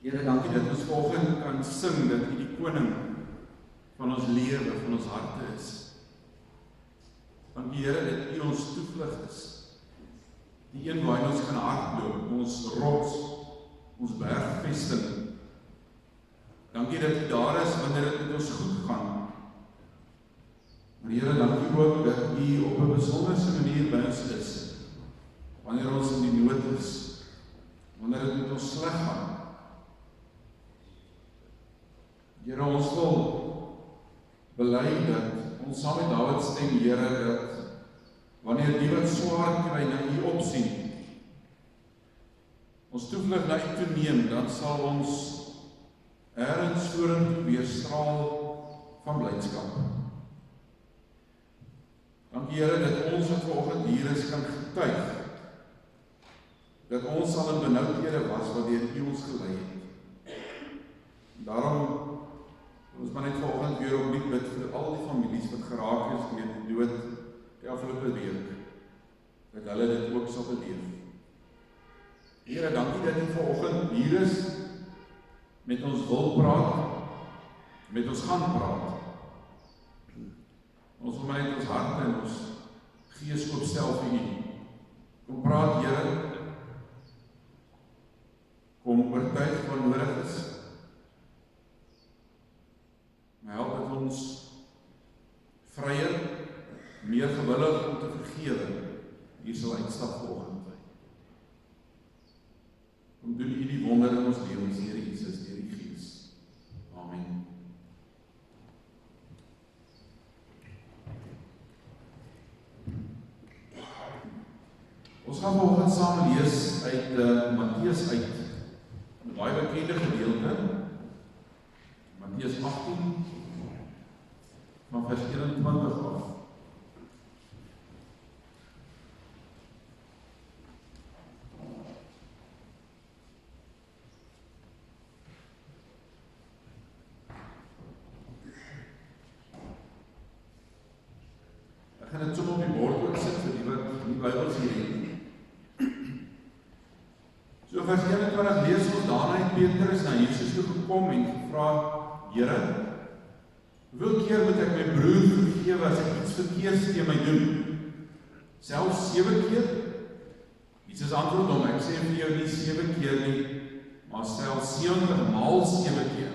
Here, dankie dat ons vanoggend kan sing dat U die koning van ons lewe, van ons harte is. Dankie Here dat U ons toevlug is. Die een waarin ons kan hardloop, ons rots, ons bergvesting. Dankie dat U daar is wanneer dit met ons goed gaan. Maar Here, dankie ook dat U op 'n besonderse manier by ons is. Wanneer ons in die nood is, wanneer dit met ons sleg gaan. Here, ons wil bely dat ons saam met Dawid stem, Here, dat wanneer die wat swaar kry na U opsien, ons toevlug na U toe neem, dan sal ons ergens vorentoe weer straal van blydskap. Dankie Here dat ons wat vanoggend hier is kan getuig, dat ons al in benoudhede was waardeur U ons gelei het. Daarom ons maar net vanoggend weer opnuut bid vir al die families wat geraak is deur die dood die afgelope week, dat hulle dit ook sal beleef. Here, dankie dat U vanoggend hier is, met ons wil praat, met ons gaan praat. Ons wil maar net ons harte en ons gees oopstel vir U. Kom praat, Here. Kom oortuig wat nodig is. Maar help dat ons vryer, meer gewillig om te vergewe, hier sal uitstap vanoggend. Kom doen U die wonder in ons lewens, Here Jesus, deur die Gees. Amen. Ons gaan vanoggend saam lees uit Matteus uit, 'n baie bekende gedeelte, Matteus 18, van vers 21 af. Ek gaan dit sommer op die bord ook sit vir die wat nie Bybels hier het. So vers 21 lees ons, daarna het Petrus na Jesus toe gekom en gevra, Here, hoeveel keer moet ek my broer vergewe as ek iets verkeerds teen my doen? Selfs 7 keer? Jesus antwoord hom, ek sê vir jou nie 7 keer nie, maar selfs 70 maal 7 keer.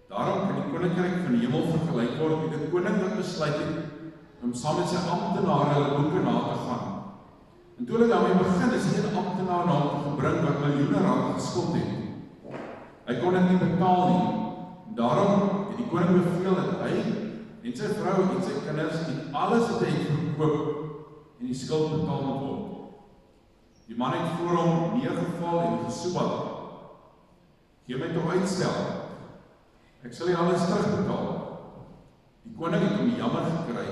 Daarom kan die koninkryk van die hemel vergelyk word met 'n koning wat besluit het om saam met sy amptenare hulle boeke na te gaan. En toe hulle daarmee begin, is een amptenaar na hom gebring wat miljoene rand geskuld het. Hy kon dit nie betaal nie. Daarom het die koning beveel dat hy en sy vrou en sy kinders en alles wat hy het verkoop en die skuld betaal moet word. Die man het voor hom neergeval en gesoebat. Gee my toch uitstel. Ek sal hier alles terugbetaal. Die koning het hom jammer gekry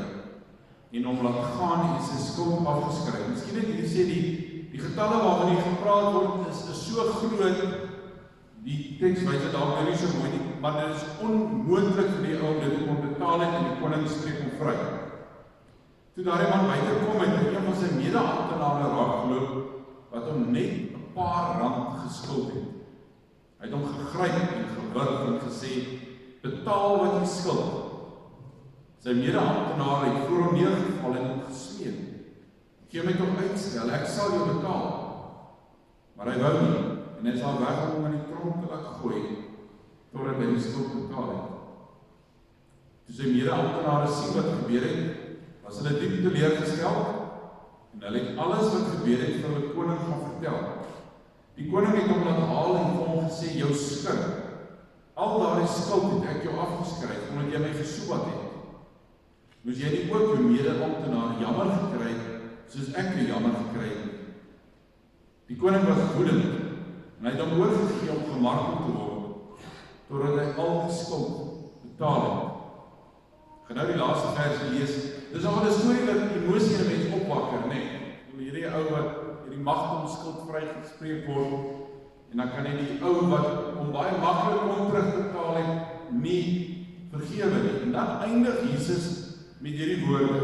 en hom laat gaan en sy skuld afgeskryf. Miskien het jy sê die getalle waarvan hier gepraat word is so groot. Die teks wys dit dalk nou nie so mooi nie, maar dit is onmoontlik vir die ou om dit te kon betaal het en die koning spreek hom vry. Toe daardie man buite kom het een van sy mede-amptenare raakgeloop wat hom net 'n paar rand geskuld het. Hy het hom gegryp en gewurg en gesê, betaal wat jy skuld. Sy mede-amptenaar het voor hom neergeval en hom gesmeek. Gee my toch uitstel, ek sal jou betaal. Maar hy wou nie. En hy sal weg om hom in die tronk te laat gooi, totdat hy die skuld betaal het. Toe sy mede-amptenare sien wat gebeur het, was hulle diep teleurgestel, en hulle het alles wat gebeur het vir hulle koning gaan vertel. Die koning het hom laat haal en vir hom gesê, jou skuld, al daardie skuld het ek jou afgeskryf, omdat jy my gesoebat het. Moes jy nie ook jou mede-amptenaar jammer gekry, soos ek jou jammer gekry het. Die koning was woedend, en hy het hom oorgegee om gemartel te word, totdat hy al die skuld betaal het. Gaan nou die laaste vers lees. Dis al 'n storie wat emosie in 'n mens opwakker, nee. Hierdie ou wat hierdie magte om skuld vrygespreek word, en dan kan hy die ou wat hom baie maklik kon terugbetaal het, nie vergewe nie. En dan eindig Jesus met hierdie woorde.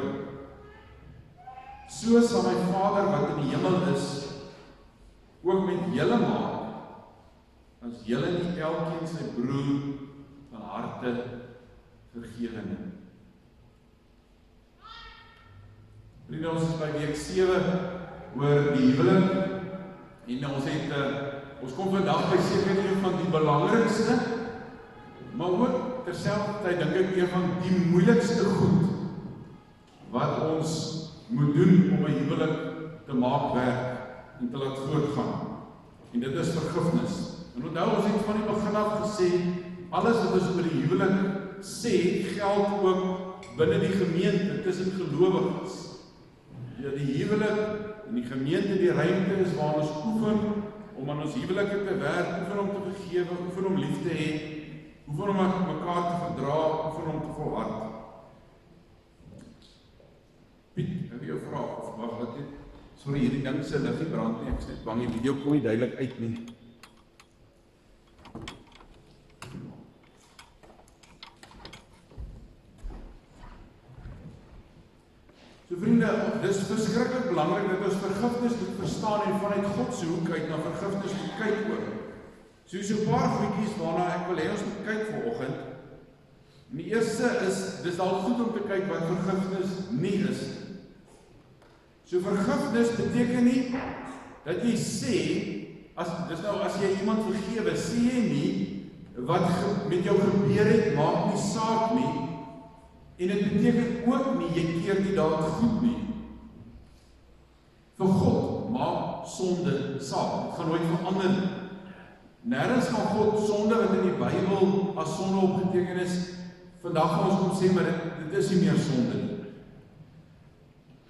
So sal my Vader wat in die hemel is, ook met julle maak, as julle nie elkeen sy broer van harte vergewe nie. Vriende, ons is by week 7 oor die huwelik en ons kom vandag by seker een van die belangrikste, maar ook terselfdertyd dink ek een van die moeilikste goed wat ons moet doen om 'n huwelik te maak werk en te laat voortgaan. En dit is vergifnis. En onthou, ons het van die begin af gesê, alles wat ons oor die huwelik sê, geld ook binne die gemeente tussen gelowiges. Ja, die huwelik en die gemeente die ruimte is waar ons oefen om aan ons huwelike te werk, oefen om te vergewe, oefen om lief te hê, oefen om mekaar te verdra, oefen om te volhard. Piet, heb jy jou vraag? Of mag wat dit? Sorry, hierdie ding se liggie brand nie, ek is net bang, die video kom nie duidelik uit nie. So vriende, dit is verskriklik belangrik dat ons vergifnis moet verstaan en vanuit God se hoek uit na vergifnis moet kyk oor. So 'n paar goedjies waarna ek wil hê ons moet kyk vanoggend. Die eerste is, dis dalk goed om te kyk wat vergifnis nie is. So vergifnis beteken nie dat jy sê, as jy iemand vergewe, sê jy nie wat met jou gebeur het, maak nie saak nie. En dit beteken ook nie, jy keer die daad goed nie. Vir God maak sonde saak. Dit gaan nooit verander nie. Nêrens gaan God sonde wat in die Bybel as sonde opgeteken is, vandag gaan ons kom sê, maar dit is nie meer sonde nie.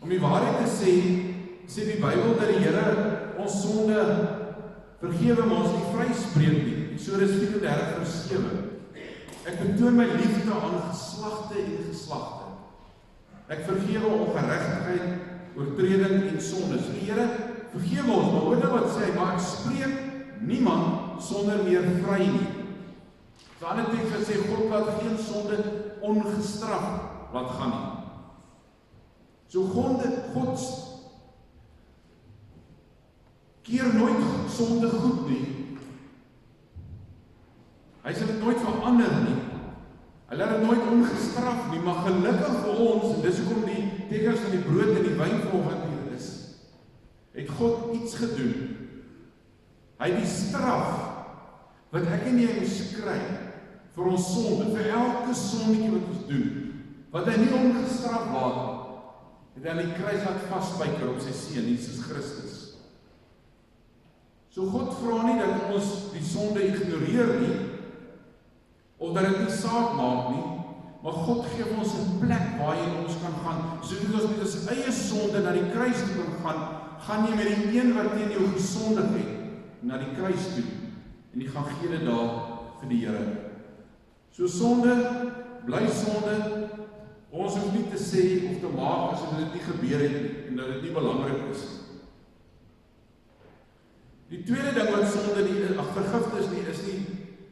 Om die waarheid te sê die Bybel dat die Here ons sonde vergewe, maar ons nie vryspreek nie. Eksodus 34:7. Ek betoon my liefde aan geslagte en geslagte. Ek vergewe ongeregtigheid, oortreding en sondes. Die Here vergewe ons, maar hoor nou wat sê hy, maar ek spreek niemand sonder meer vry nie. So 'n ander teks wat sê God laat geen sonde ongestraf laat gaan nie. So God keer nooit sonde goed nie. Hy sal dit nooit verander nie. Hy laat dit nooit ongestraf nie, maar gelukkig vir ons, en dis hoekom die tekens van die brood en die wyn vanoggend hier is, het God iets gedoen. Hy het die straf wat ek en jy moes kry vir ons sonde, vir elke sondetjie wat ons doen, wat hy nie ongestraf laat nie, het hy aan die kruis laat vasspyker op sy seun Jesus Christus. So God vra nie dat ons die sonde ignoreer nie, of dat dit nie saak maak nie, maar God gee ons 'n plek waarheen ons kan gaan. Sodat ons met ons eie sonde na die kruis toe kan gaan jy met die een wat teen jou gesondig het, na die kruis toe, en jy gaan gee dit daar vir die Here. So sonde, bly sonde, ons hoef nie te sê of te maak asof dit nie gebeur het, en dat dit nie belangrik is. Die tweede ding wat sonde nie, vergifnis nie is nie,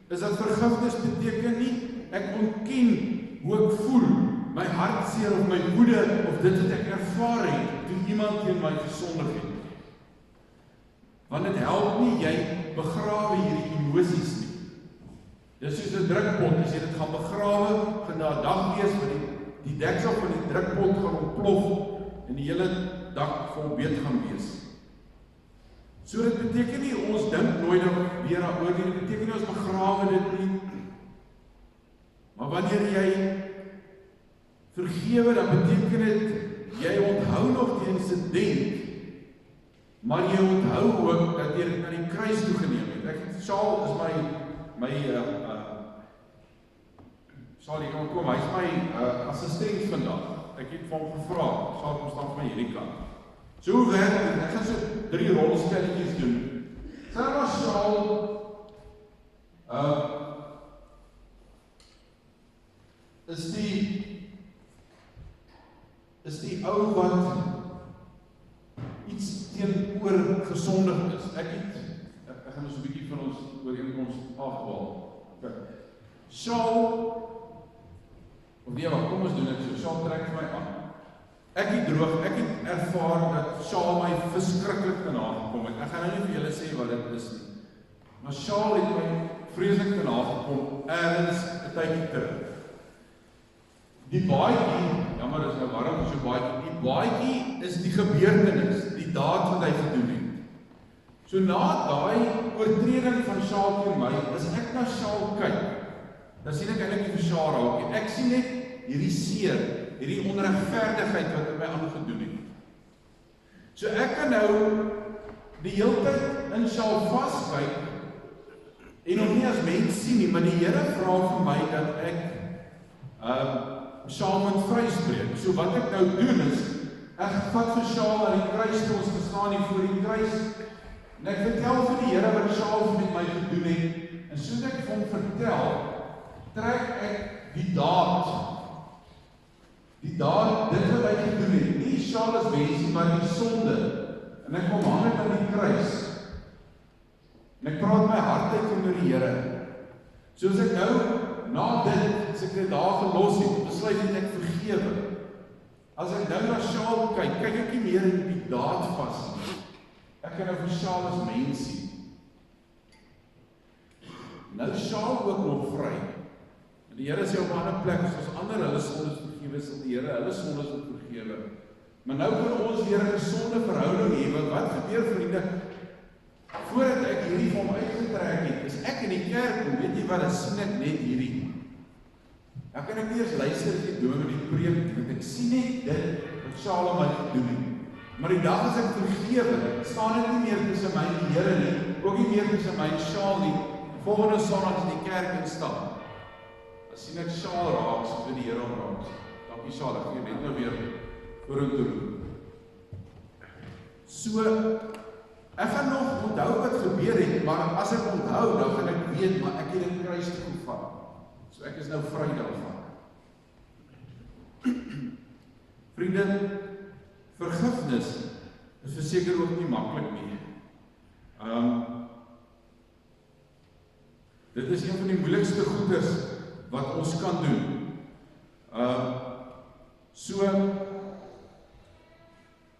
is dat vergifnis beteken nie, ek ontken hoe ek voel, my hartseer of my woede, of dit wat ek ervaar het, toe iemand teen my gesondig het. Want dit help nie, jy begrawe hierdie emosies nie. Dis soos 'n drukpot, as jy dit gaan begrawe, gaan daar 'n dag wees, waar die deksel van die drukpot gaan ontplof, en die hele dak vol beet gaan wees. So dit beteken nie, ons dink nooit weer daaroor nie, dit beteken nie, ons begrawe dit nie. Maar wanneer jy vergewe, dan beteken dit, jy onthou nog die insident, maar jy onthou ook, dat jy dit na die kruis toe geneem het. Saul is Saul, jy kan kom, hy is my assistent vandag. Ek het van hom gevra, Saul kom staan vir my hierdie kant. So hoe werk dit? Ek gaan so 3 rolspelletjies doen. Sê maar Saul, is die ou wat iets teenoor gesondig is. Ek gaan ons 'n bietjie van ons ooreenkoms afdwaal. Okay. Saul, of nee, wat kom ons doen ek so, Saul trek my aan. Ek het ervaar dat Saul my verskriklik te nagekom het. Ek gaan nou nie vir julle sê wat dit is nie. Maar Sjaal het my vreeslik te nagekom, ergens 'n tydjie terug. Die baadjie, jammer is nou warm so baadjie, die baadjie is die gebeurtenis, die daad wat hy gedoen het. So na daai oortreding van Sjaal teen my, as ek na Sjaal kyk, dan sien ek eintlik nie vir Sjaal raak nie. Ek sien net hierdie seer, hierdie onregverdigheid wat hy my aangedoen het. So ek kan nou die hele tyd in Sjaal vaskyk en hom nie as mens sien nie, maar die Here vra vir my dat ek Sjaal moet vryspreek. So wat ek nou doen is, ek vat vir Sjaal aan die kruis toe, ons gestaan hier voor die kruis, en ek vertel vir die Here wat Sjaal met my gedoen het, en soos ek vir hom vertel, trek ek die daad, dit wat hy gedoen het, nie Sjaal as mens nie, maar die sonde, en ek kom hang dit aan die kruis, en ek praat my hart uit onder die Here. Soos ek nou, na dit, as ek dit daar gelos het, besluit het ek vergewe. As ek nou na Sjaal kyk ek nie meer in die daad vas nie. Ek kan nou vir Sjaal as mens sien. Nou Sjaal ook nog vry. En die Here sê op 'n ander plek, soos ander hulle sondes vergewe, sal die Here hulle sondes ook vergewe. Maar nou kan ons weer 'n gesonde verhouding hê. Wat gebeur, vriende? Voordat ek hierdie van hom uitgetrek het, is ek in die kerk, en weet jy wat, dan sien ek net hierdie. Dan kan ek nie eers luister as die dominee preek, want ek sien net dit wat Sjaal aan my gedoen het. Maar die dag as ek vergewe, staan dit nie meer tussen my en die Here nie, ook nie meer tussen my en Sjaal nie. Volgende Sondag as die kerk instap, dan sien ek Sjaal raak, soos die Here hom raak. Dankie Sjaal, ek gee net nou weer vorentoe. So, ek gaan nog onthou wat gebeur het, maar as ek onthou, dan gaan ek weet, maar ek het in kruis toe gevat. So ek is nou vry daarvan. Vriende, vergifnis is verseker ook nie maklik nie. Dit is een van die moeilikste goeders wat ons kan doen.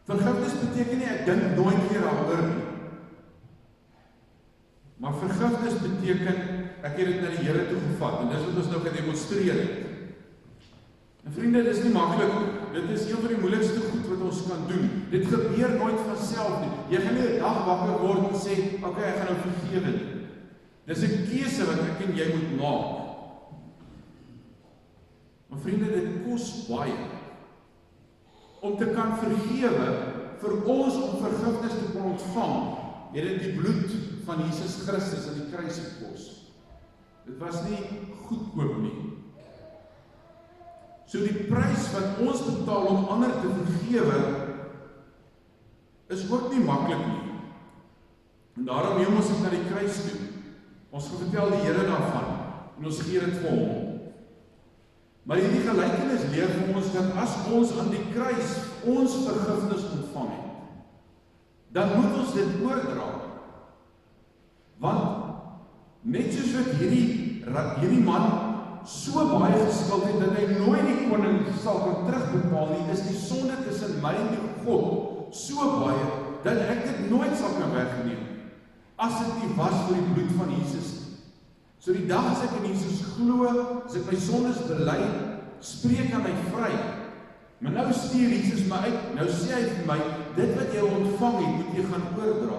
Vergifnis beteken nie, ek dink nooit weer daaroor nie. Maar vergifnis beteken, ek het dit na die Here toe gevat, en dis wat ons nou gedemonstreer het. En vriende, dit is nie maklik, dit is een van die moeilikste goed wat ons kan doen. Dit gebeur nooit vanself nie. Jy gaan nie 'n dag wakker word en sê, okay, ek gaan nou vergewe nie. Dis 'n keuse wat ek en jy moet maak. Maar vriende, dit kos baie. Om te kan vergewe, vir ons om vergifnis te kon ontvang, het dit die bloed van Jesus Christus aan die kruis gekos. Dit was nie goedkoop nie. So die prys wat ons betaal om ander te vergewe, is ook nie maklik nie. En daarom neem ons dit na die kruis toe. Ons vertel die Here daarvan, en ons gee dit vir hom. Maar hierdie gelykenis leer vir ons dat as ons aan die kruis ons vergifnis ontvang het, dan moet ons dit oordra. Want net soos wat hierdie man so baie geskuld het dat hy nooit die koning sal kan terugbetaal nie, is die sonde tussen my en die God so baie dat ek dit nooit sal kan wegneem as dit nie was vir die bloed van Jesus. So die dag as ek in Jesus glo, as ek my sondes bely, spreek hy my vry. Maar nou stuur Jesus my uit, nou sê hy vir my, dit wat jy ontvang het, moet jy gaan oordra.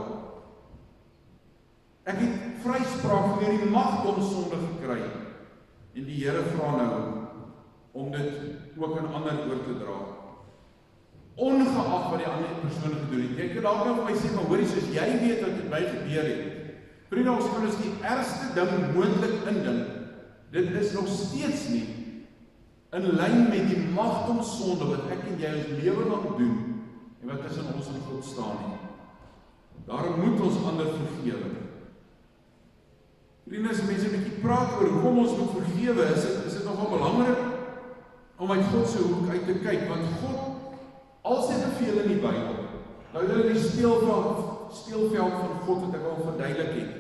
Ek het vryspraak vir die mag om sonde gekry, en die Here vra nou, om dit ook aan ander oor te dra. Ongeag wat die ander persoon gedoen het. Jy kan dalk nou vir my sê, maar hoorie, soos jy weet wat met my gebeur het. Vriende, ons kan ons die ergste ding moontlik indink. Dit is nog steeds nie in lyn met die mag om sonde wat ek en jy ons lewe lang doen en wat tussen ons en God staan nie. Daarom moet ons ander vergewe. Vriende, as mense 'n bietjie praat oor hoekom ons moet vergewe, is dit nogal belangrik om uit God se hoek uit te kyk, want God, al sy bevele in die Bybel, nou hulle die speelveld van God wat ek al verduidelik het.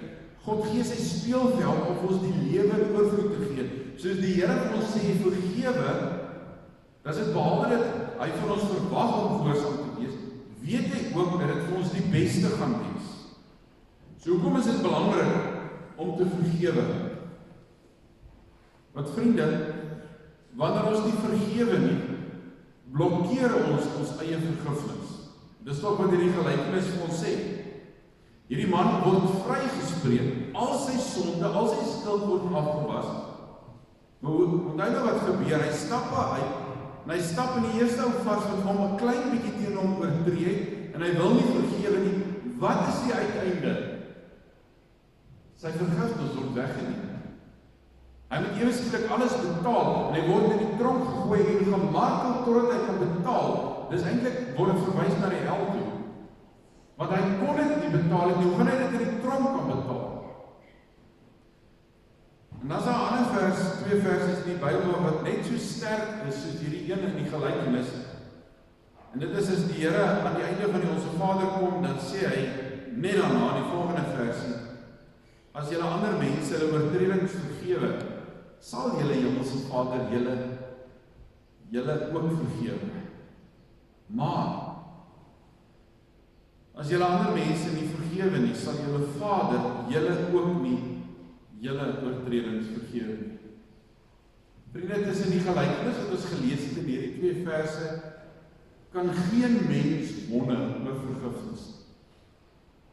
God gee sy speelveld om ons die lewe in oorvloed te gee. Soos die Here vir ons sê, vergewe, dan is dit behalwe dat hy van ons verwag om gehoorsaam te wees, weet hy ook dat dit vir ons die beste gaan wees. So hoekom is dit belangrik om te vergewe. Want vriende, wanneer ons nie vergewe nie, blokkeer ons eie vergifnis. Dis ook wat hierdie gelykenis vir ons sê. Hierdie man word vrygespreek, al sy sonde, al sy skuld word afgewas. Maar onthou nou wat gebeur, hy stap uit, en hy stap in die eerste ou vas wat hom 'n klein bietjie teen hom oortree het, en hy wil nie vergewe nie. Wat is die uiteinde? Sy vergifnis word weggeneem. Hy moet ewe skielik alles betaal, en hy word in die tronk gegooi en gemartel totdat hy kan betaal. Dis eintlik word dit verwys na die hel toe. Want hy kon dit nie betaal nie, hoe gaan hy dit in die tronk kan betaal? En dan is daar 'n ander vers, 2 versies in die Bybel wat net so sterk is soos hierdie een in die gelykenis. En dit is as die Here aan die einde van die Onse Vader kom, dan sê hy net daarna in die volgende versie: as julle ander mense hulle oortredings vergewe, sal julle Hemelse Vader julle ook vergewe. Maar as julle ander mense nie vergewe nie, sal julle Vader julle ook nie julle oortredings vergewe nie. Vriende, tussen die gelykenis wat ons gelees het in hierdie 2 verse, kan geen mens wonder oor vergifnis.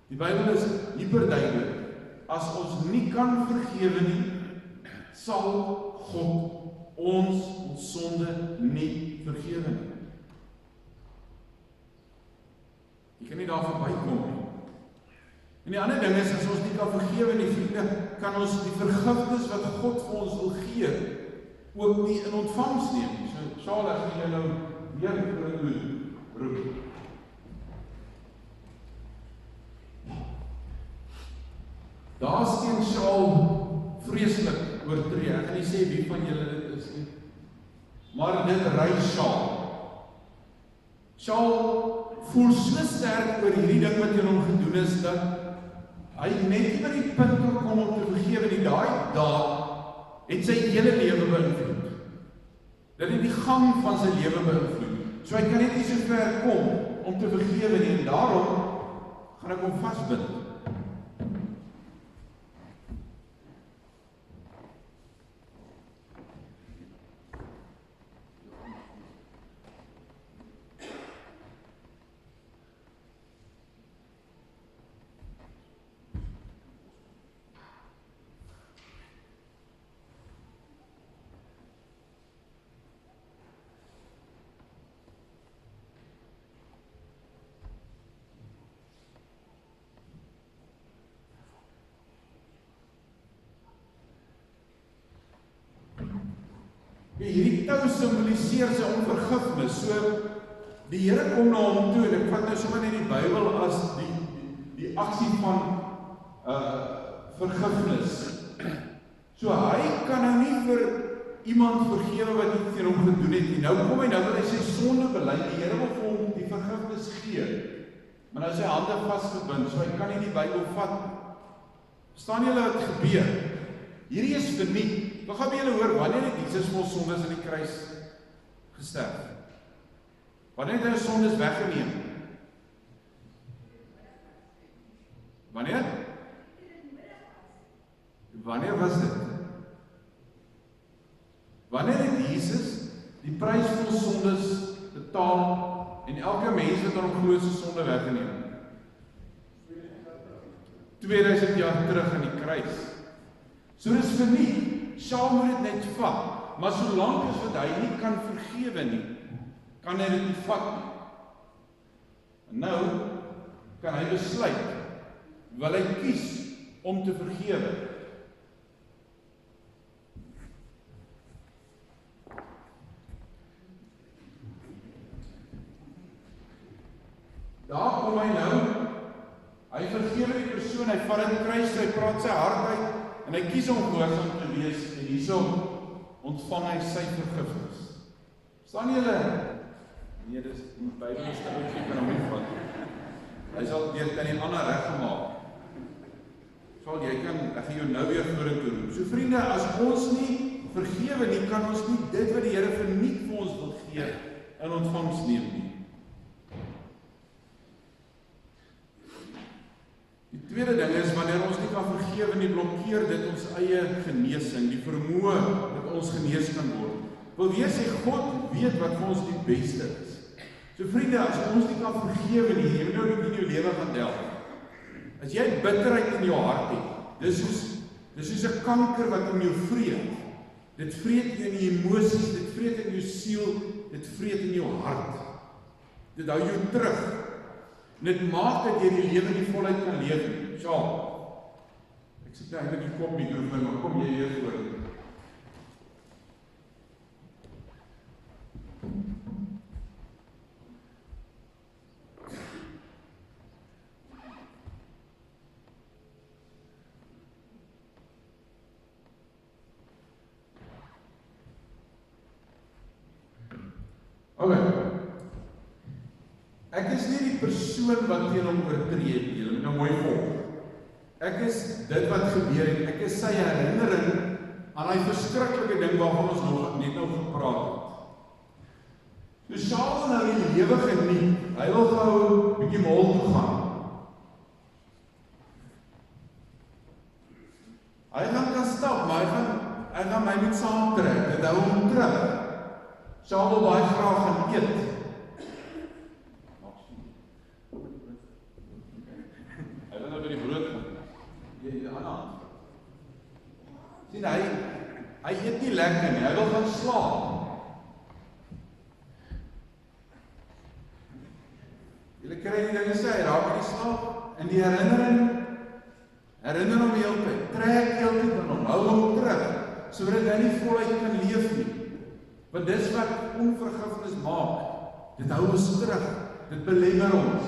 Die Bybel is hyperduidelik. As ons nie kan vergewe nie, sal God ons sonde nie vergewe nie. Jy kan nie daar verbykom nie. En die ander ding is, as ons nie kan vergewe nie, vriende, kan ons die vergifnis wat God vir ons wil gee, ook nie in ontvangs neem nie. So, Saul, ek gaan jou nou weer roep. Daar steen Saul vreeslik oortree. Ek gaan nie sê wie van julle dit is nie. Maar dit ry Saul. Saul voel so sterk oor hierdie ding wat hom gedoen is, dat hy net nie by die punt kom om te vergewe nie. Daai daad het sy hele lewe beïnvloed. Dit het die gang van sy lewe beïnvloed. So hy kan net nie so ver kom om te vergewe nie, en daarom gaan ek hom vasbind. Hierdie tou simboliseer sy onvergifnis. So die Here kom na hom toe, en ek vat nou sommer net die Bybel as die aksie van vergifnis. So hy kan nou nie vir iemand vergewe wat iets teen hom gedoen het nie. Nou kom hy, nou wil hy sy sonde bely. Die Here wil vir hom die vergifnis gee, maar nou is sy hande vasgebind, so hy kan nie die Bybel vat nie. Verstaan julle wat gebeur? Hierdie is verniet. Wat gaan julle hoor, wanneer het Jesus vir ons sondes in die kruis gesterf? Wanneer het hy ons sondes weggeneem? Wanneer? Wanneer was dit? Wanneer het Jesus die prys vir ons sondes betaal en elke mens wat aan hom glo se sonde weggeneem? 2000 jaar terug in die kruis. So dis verniet. Saul moet dit net vat, maar solank as wat hy nie kan vergewe nie, kan hy dit nie vat nie. En nou kan hy besluit, wil hy kies om te vergewe. Daar kom hy nou, hy vergewe die persoon, hy vat in die kruis, hy praat sy hart uit, en hy kies om gehoorsaam te wees, en hierso ontvang hy sy vergifnis. Verstaan julle? Nee, dis die Bybel is daar ook, jy kan hom nie vat. Hy sal weer kan die ander reggemaak. Sal jy kan, ek gaan jou nou weer vorentoe roep. So vriende, as ons nie vergewe nie, kan ons nie dit wat die Here verniet vir ons wil gee, in ontvangs neem nie. Die tweede ding is, wanneer ons nie kan vergewe vergewe nie, blokkeer dit ons eie genesing, die vermoë dat ons genees kan word. Wil weer sê, God weet wat vir ons die beste is. So vriende, as ons nie kan vergewe nie, jy moet nou nie in jou lewe gaan delf. As jy bitterheid in jou hart het, dis soos 'n kanker wat in jou vreet. Dit vreet in jou emosies, dit vreet in jou siel, dit vreet in jou hart. Dit hou jou terug. En dit maak dat jy die lewe nie voluit kan leef nie. Sjaal. Ek sit nou eintlik die kop mikrofoon, maar kom jy hier voor. Ek is nie die persoon wat teen hom oortree het nie, julle moet nou mooi volg. Ek is dit wat gebeur het, ek is sy herinnering aan die verskriklike ding waarvan ons nog net nou gepraat het. Dus Saul wil nou die lewe geniet, hy wil gou 'n bietjie mol toe gaan. Hy gaan kan stap, maar hy gaan my met saamtrek, dit hou hom terug. Saul wil baie graag gaan eet. Hy wil nou by die brood gaan. Jy aan. Sien hy eet nie lekker nie, hy wil gaan slaap. Julle kry die dinge sê, hy raak nie slaap, en die herinner hom heel tyd, trek heel tyd aan hom, hou hom terug, sodat hy nie voluit kan leef nie. Want dis wat onvergifnis maak, dit hou ons terug, dit belemmer ons.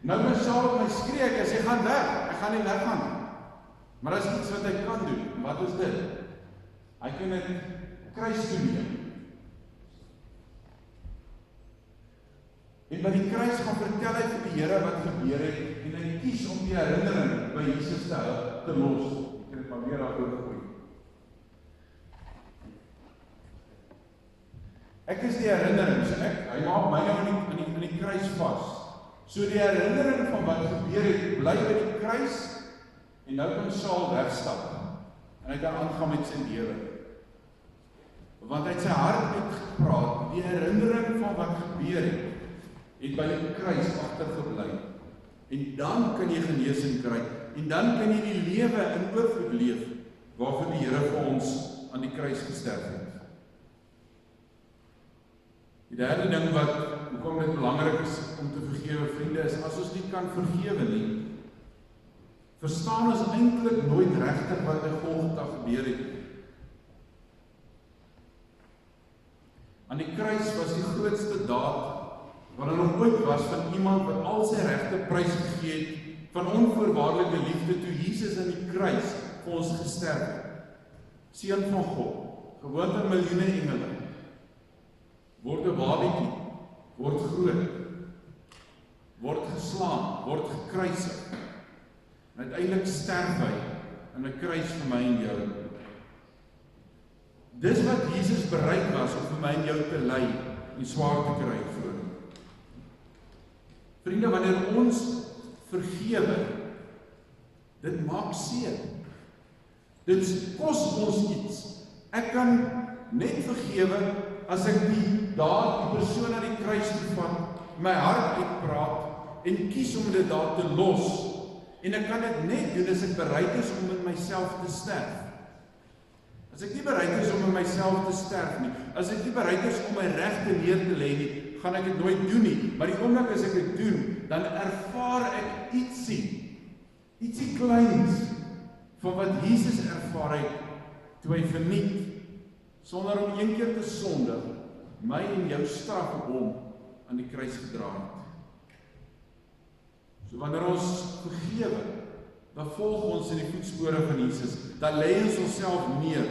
Nou kan Saul op my skree, ek sê, gaan weg, ek gaan nie weggaan nie. Maar as iets wat hy kan doen, wat is dit? Hy kan dit kruis toe neem. En by die kruis gaan vertel hy vir die Here wat gebeur het, en hy kies om die herinnering by Jesus te los. Ek het maar weer daaroor gegooi. Ek is die herinnering, so hy maak my nou in die kruis vas. So die herinnering van wat gebeur het, bly by die kruis, en nou kan Saul wegstap, en hy kan aangaan met sy lewe. Want hy het sy hart uitgepraat, die herinnering van wat gebeur het by die kruis agtergebly. En dan kan jy genesing kry, en dan kan jy die lewe in oorvloed leef, waarvoor die Here vir ons aan die kruis gesterf het. Die derde ding hoekom dit belangrik is om te vergewe, vriende, is as ons nie kan vergewe nie, verstaan ons eintlik nooit regtig wat by Golgotha gebeur het. Aan die kruis was die grootste daad wat er nog ooit was van iemand wat al sy regte prys gegee het van onvoorwaardelike liefde toe Jesus aan die kruis vir ons gesterf het. Seun van God, gewoond aan miljoene engele, word 'n babietjie, word groot, word geslaan, word gekruisig. En uiteindelik sterf hy in 'n kruis vir my en jou. Dis wat Jesus bereid was om vir my en jou te ly en swaar te kry vir. Vriende, wanneer ons vergewe, dit maak seer. Dit kos ons iets. Ek kan net vergewe as ek die persoon aan die kruis toe vat, my hart uitpraat en kies om dit daar te los. En ek kan dit net doen as ek bereid is om in myself te sterf. As ek nie bereid is om in myself te sterf nie, as ek nie bereid is om my regte neer te lê nie, gaan ek dit nooit doen nie. Maar die oomblik as ek dit doen, dan ervaar ek ietsie kleins van wat Jesus ervaar het toe hy verniet, sonder om een keer te sondig, my en jou straf op hom aan die kruis gedra het. So wanneer ons vergewe, dan volg ons in die voetspore van Jesus, dan lê ons onsself neer.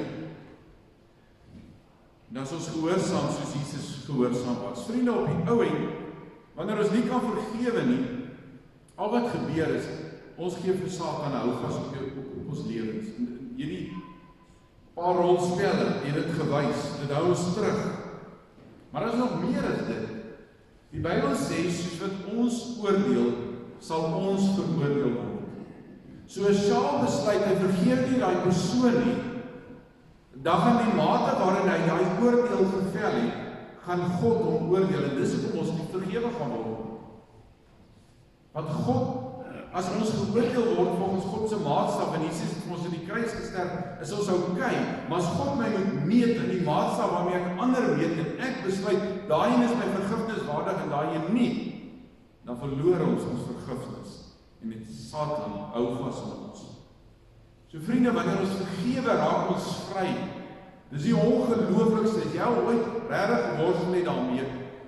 Dan is ons gehoorsaam soos Jesus gehoorsaam was. Vriende, op die ou end, wanneer ons nie kan vergewe nie, al wat gebeur is, ons gee vir Satan houvas op ons lewens. Hierdie paar rolspelle het dit gewys, dit hou ons terug. Maar as nog meer as dit, die Bybel sê, soos wat ons oordeel, sal ons veroordeel word. So as Saul besluit, hy vergeet nie daai persoon nie, dan gaan die mate waarin hy daai oordeel gevel het, gaan God hom oordeel, en dis hoekom ons nie vergewe gaan word. Want God, as ons geoordeel word volgens God se maatstaf, en Jesus het ons in die kruis gesterf, is ons okay, maar as God my moet meet in die maatstaf waarmee ek ander meet, en ek besluit, daai is my vergifnis waardig en daai nie, dan verloor ons vergifnis, en dit Satan hou vas aan ons. So vriende, wanneer ons vergewe, raak ons vry. Dis die ongelooflikste, as jy ooit regtig geworstel het daarmee,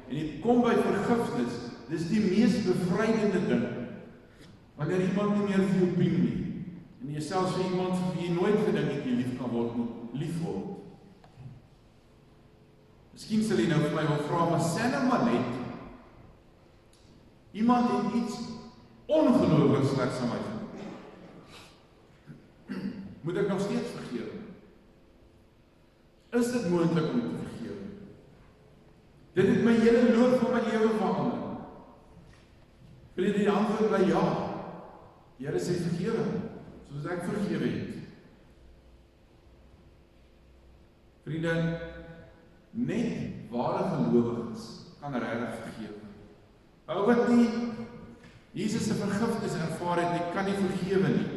en jy kom by vergifnis, dis die mees bevrydende ding. Wanneer iemand nie meer vir jou piem nie, en jy selfs vir iemand vir wie jy nooit gedink het jy lief kan word, moet lief word. Miskien sal jy nou vir my wil vra, maar sê nou maar net, iemand het iets ongelooflik slegs aan my gedoen. Moet ek nog steeds vergewe? Is dit moontlik om te vergewe? Dit het my hele loop van my lewe verander. Vriende, die antwoord bly ja. Die Here sê vergewe, soos ek vergewe het. Vriende, net ware gelowiges kan regtig vergewe. Ou wat nie Jesus se vergifnis ervaar het nie, kan nie vergewe nie.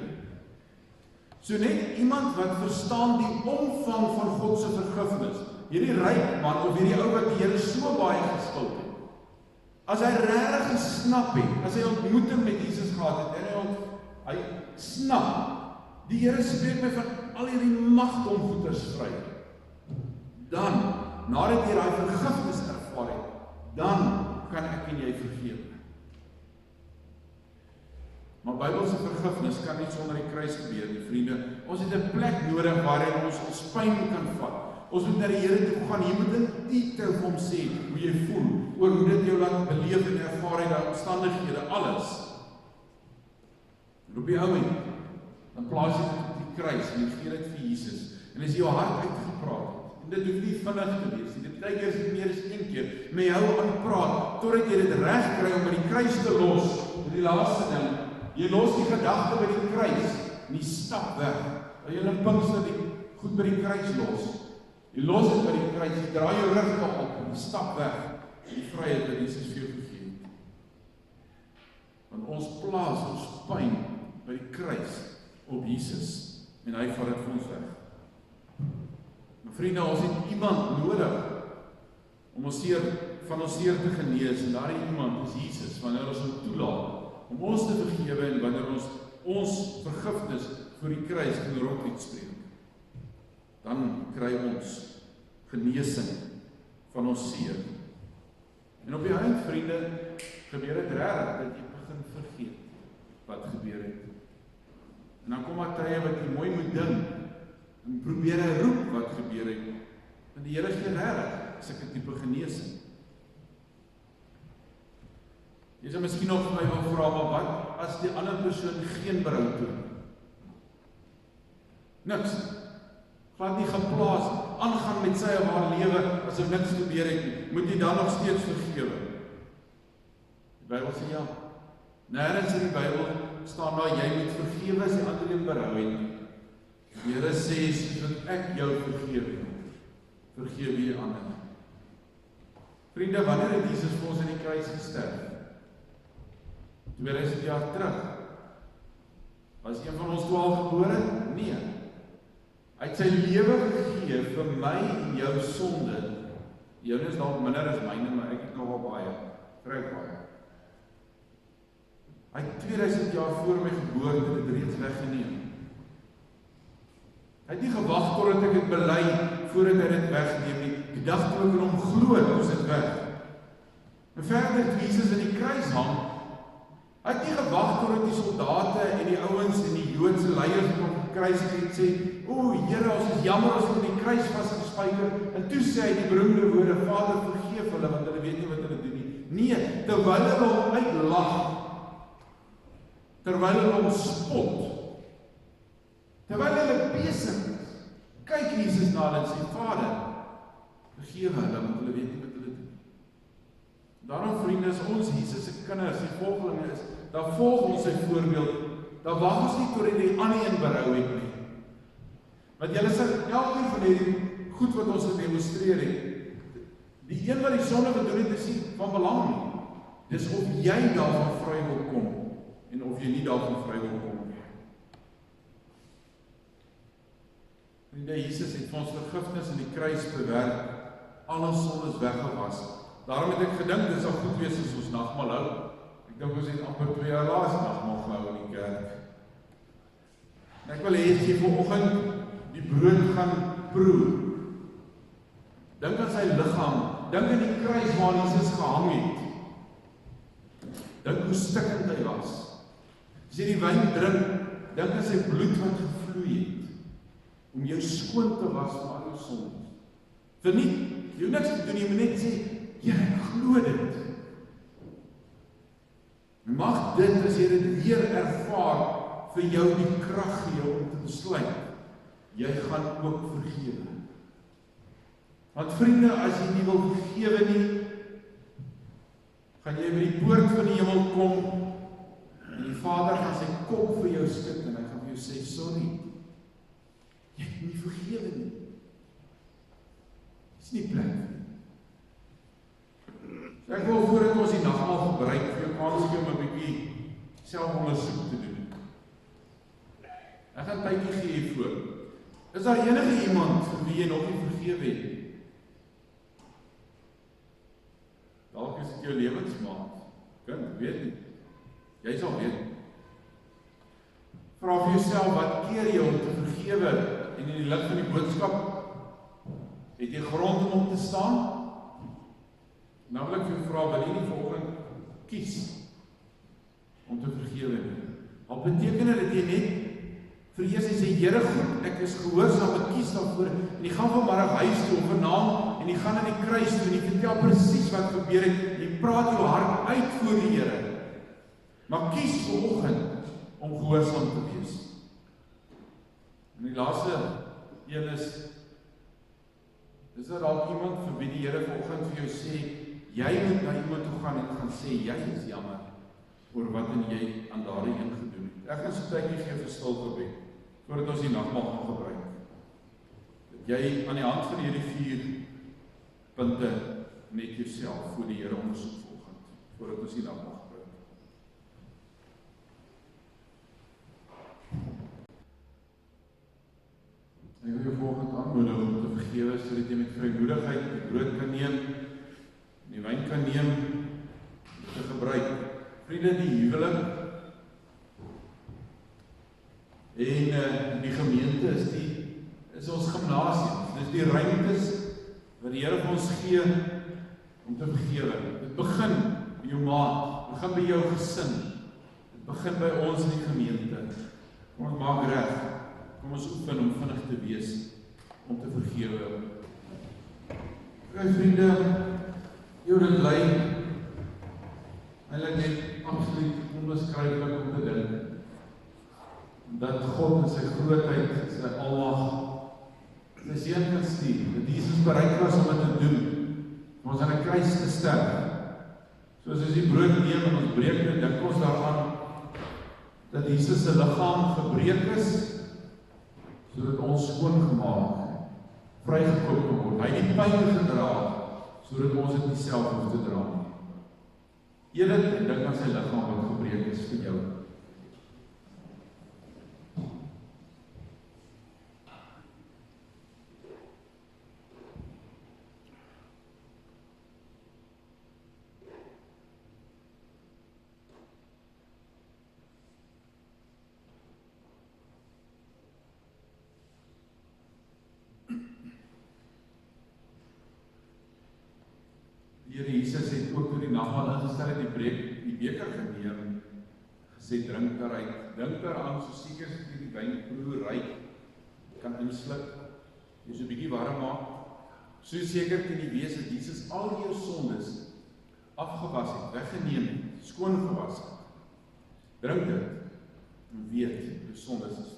So net iemand wat verstaan die omvang van God se vergifnis, hierdie ryk man of hierdie ou wat die Here so baie geskuld het, as hy regtig gesnap het, as hy ontmoeting met Jesus gehad het, en hy snap, die Here spreek my van al hierdie magdom goeders vry, dan, nadat jy daai vergifnis ervaar het, dan kan ek en jy vergewe. Maar Bybelse vergifnis kan nie sonder die kruis gebeur nie, vriende. Ons het 'n plek nodig waarin ons pyn kan vat. Ons moet na die Here toe gaan. Jy moet in detail vir hom sê hoe jy voel, oor hoe dit jou laat beleef en ervaar het, daai omstandighede, alles. En op die ou end, dan plaas jy dit op die kruis en jy gee dit vir Jesus. En as jy jou hart uitgepraat het, en dit hoef nie vinnig te wees nie, dit partykeer is dit meer as een keer, met jou aanpraat, totdat jy dit reg kry om by die kruis te los, die laaste ding. Jy los die gedagte by die kruis, en jy stap weg. Jy in Pinkster die goed by die kruis los. Jy los dit by die kruis, jy draai jou rug op, en jy stap weg. En die vryheid wat Jesus vir jou gegee het. Want ons plaas ons pyn by die kruis op Jesus, en hy vat dit vir ons weg. Maar vriende, ons het iemand nodig om ons van ons seer te genees, en daardie iemand is Jesus, wanneer ons hom toelaat om ons te vergewe en wanneer ons vergifnis voor die kruis in rond uitspreek, dan kry ons genesing van ons seer. En op die eind, vriende, gebeur dit regtig dat jy begin vergeet wat gebeur het. En dan kom daar tye wat jy mooi moet dink en probeer roep wat gebeur het. En die Here gee regtig sulke tipe genesing. Jy sal miskien nog vir my wil vra, maar wat as die ander persoon geen berou toon? Niks. Glad nie geplaas, aangaan met sy of haar lewe, asof niks gebeur het nie. Moet jy dan nog steeds vergewe? Die Bybel sê ja. Nêrens in die Bybel staan daar, jy moet vergewe as die ander een berou het nie. Die Here sê, soos ek jou vergewe, vergewe jy ander. Vriende, wanneer het Jesus vir ons in die kruis gesterf? 2000 jaar terug. Was een van ons 12 gebore? Nee. Hy het sy lewe gegee vir my en jou sonde. Joune is dalk minder as myne, maar ek het nogal baie. Vrek baie. Hy het 2000 jaar voor my geboorte dit reeds weggeneem. Hy het nie gewag totdat ek dit bely voordat hy dit wegneem nie. Die dag toe ek in hom glo, is dit weg. En verder het Jesus in die kruis hang. Hy het nie gewag totdat die soldate en die ouens en die Joodse leiers op die kruis het sê, o Here, ons is jammer as ons die kruis vasgespijker, en toe sê hy die beroemde woorde, Vader, vergeef hulle, want hulle weet nie wat hulle doen nie. Nee, terwyl hulle hom uitlag, terwyl hulle hom spot, terwyl hulle besig is, kyk Jesus na hulle en sê, Vader, vergeef hulle, want hulle weet nie wat hulle doen. Daarom, vriende, as ons Jesus se kinders, die volgelinge is, dan volg ons sy voorbeeld dan wag ons nie tot die ander een berou het nie. Want julle sal elkeen van hierdie goed wat ons gedemonstreer het, die een wat die sonde gedoen het, is nie van belang nie. Dis of jy daarvan vry wil kom, en of jy nie daarvan vry wil kom nie. Vriende, Jesus het vir ons vergifnis in die kruis bewerk, al ons sondes weggewas. Daarom het ek gedink, dit sal goed wees as ons nagmaal hou. Ek dink ons het amper 2 jaar laas nagmaal gehou in die kerk. En ek wil hê jy vanoggend die brood gaan proe. Dink aan sy liggaam, dink aan die kruis waar Jesus gehang het. Dink hoe stikkend hy was. As jy die wyn drink, dink aan sy bloed wat gevloei het, om jou skoon te was van al jou sondes. Verniet, jy hoef niks te doen, jy moet net sê, ja, ek glo dit. Mag dit, as jy dit weer ervaar, vir jou die krag gee om te besluit, jy gaan ook vergewe. Want vriende, as jy nie wil vergewe nie, gaan jy by die poort van die hemel kom, en die Vader gaan sy kop vir jou skud, en hy gaan vir jou sê, sorry, jy het nie vergewe nie. Dis nie plek nie. So ek wil voordat ons die nagmaal gebruik, vir jou kans gee om 'n bietjie selfondersoek te doen. Ek gaan tydjie gee hiervoor. Is daar enige iemand vir wie jy nog nie vergewe het? Dalk is dit jou lewensmaat. Kind, weet nie. Jy sal weet. Vra vir jouself, wat keer jou om te vergewe, en in die lig van die boodskap, het jy grond om te staan? Nou wil ek vir jou vra, wil jy nie vanoggend kies om te vergewe nie? Al beteken dit dat jy net vir eers en sê, Here goed, ek is gehoorsaam, ek kies daarvoor, en jy gaan vanmiddag huis toe, of vanaand, en jy gaan in die kruis toe, en jy vertel presies wat gebeur het, en jy praat jou hart uit voor die Here. Maar kies vanoggend om gehoorsaam te wees. En die laaste een is daar dalk iemand vir wie die Here vanoggend vir jou sê, jy moet na iemand toe gaan en gaan sê, jy is jammer oor wat en jy aan daardie een gedoen het. Ek gaan so tydjie gee vir stil gebed, voordat ons die nagmaal gaan gebruik. Dat jy aan die hand van hierdie 4 punte net jouself voor die Here ondersoek volgend, voordat ons die nagmaal gebruik. Ek wil jou volgend aanmoedig om te vergewe, sodat jy met vrymoedigheid die brood kan neem, die wyn kan neem, te gebruik. Vriende, die huwelik en die gemeente is ons gimnasium. Dis die ruimtes wat die Here vir ons gee om te vergewe. Dit begin by jou maat, dit begin by jou gesin, dit begin by ons in die gemeente. Kom ons maak reg, kom ons oefen om vinnig te wees, om te vergewe. Kijk, vriende, jou dit lei, eintlik net absoluut onbeskryflik om te dink, dat God in sy grootheid, sy almag, sy seun kan stuur, dat Jesus bereid was om dit te doen, om ons aan 'n kruis te sterf. Soos as die brood neem en ons breek en dink ons daaraan, dat Jesus se liggaam gebreek is, sodat ons skoongemaak, vrygekoop kan word. Hy het die pyn gedra, sodat ons dit nie self hoef te dra nie. Eet dit en dink aan sy liggaam wat gebreek is vir jou. Here Jesus het ook toe die nagmaal ingestel het, die beker geneem, gesê, drink daaruit. Dink daaraan, so seker as jy die wyn proe, ryk, kan insluk, jy so 'n bietjie warm maak. So seker kan jy wees dat Jesus al jou sondes afgewas het, weggeneem het, skoon gewas het. Drink dit en weet, jou sondes is vergewe.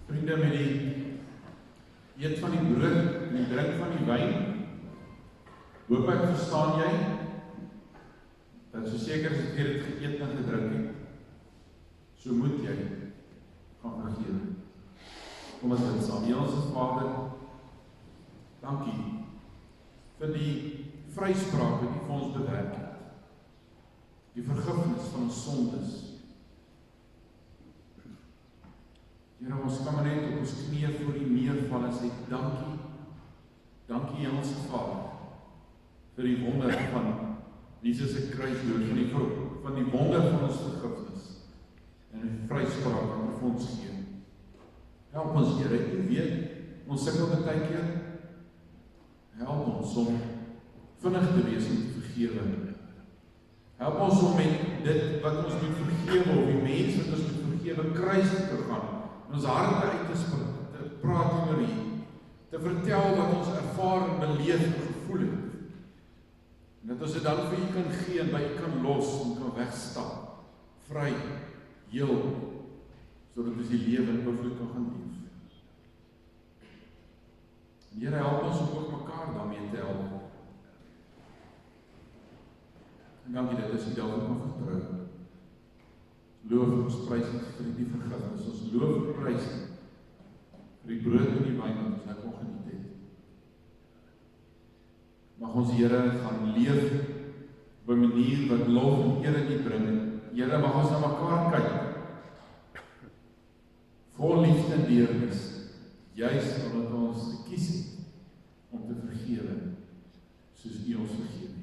Vriende, met die eet van die brood en die drink van die wyn, hoop ek verstaan jy, dat so seker as jy dit geëet en gedrink het, so moet jy gaan vergewe. Kom ons bid saam. Hemelse Vader, dankie vir die vryspraak wat U vir ons bewerk het. Die vergifnis van ons sondes. Here, ons kan maar net op ons knieë voor U neerval en sê dankie. Dankie Hemelse Vader vir die wonder van Jesus se kruisdood, van die wonder van ons vergifnis en die vryspraak wat U vir ons gee. Help ons, Here, U weet, ons sukkel baie keer. Help ons om vinnig te wees om te vergewe. Help ons om met dit wat ons moet vergewe, of die mens wat ons moet vergewe, kruis te gaan, en ons harte uit te praat oor U, te vertel wat ons ervaar en beleef en gevoel het. En dat ons dit dan vir U kan gee en by U kan los en kan wegstap, vry, heel, sodat ons die lewe in oorvloed kan gaan leef. En Here, help ons om ook mekaar daarmee te help. En dankie dat ons U daarvoor kan vertrou. Loof ons prys vir die vergifnis. Ons loof en prys vir die brood en die wyn wat ons nou kon geniet het. Mag ons Here gaan leef op 'n manier wat lof en eer aan U bring. Here, mag ons na mekaar kyk, vol liefde en deernis, juis omdat ons gekies het om te vergewe, soos U ons vergewe.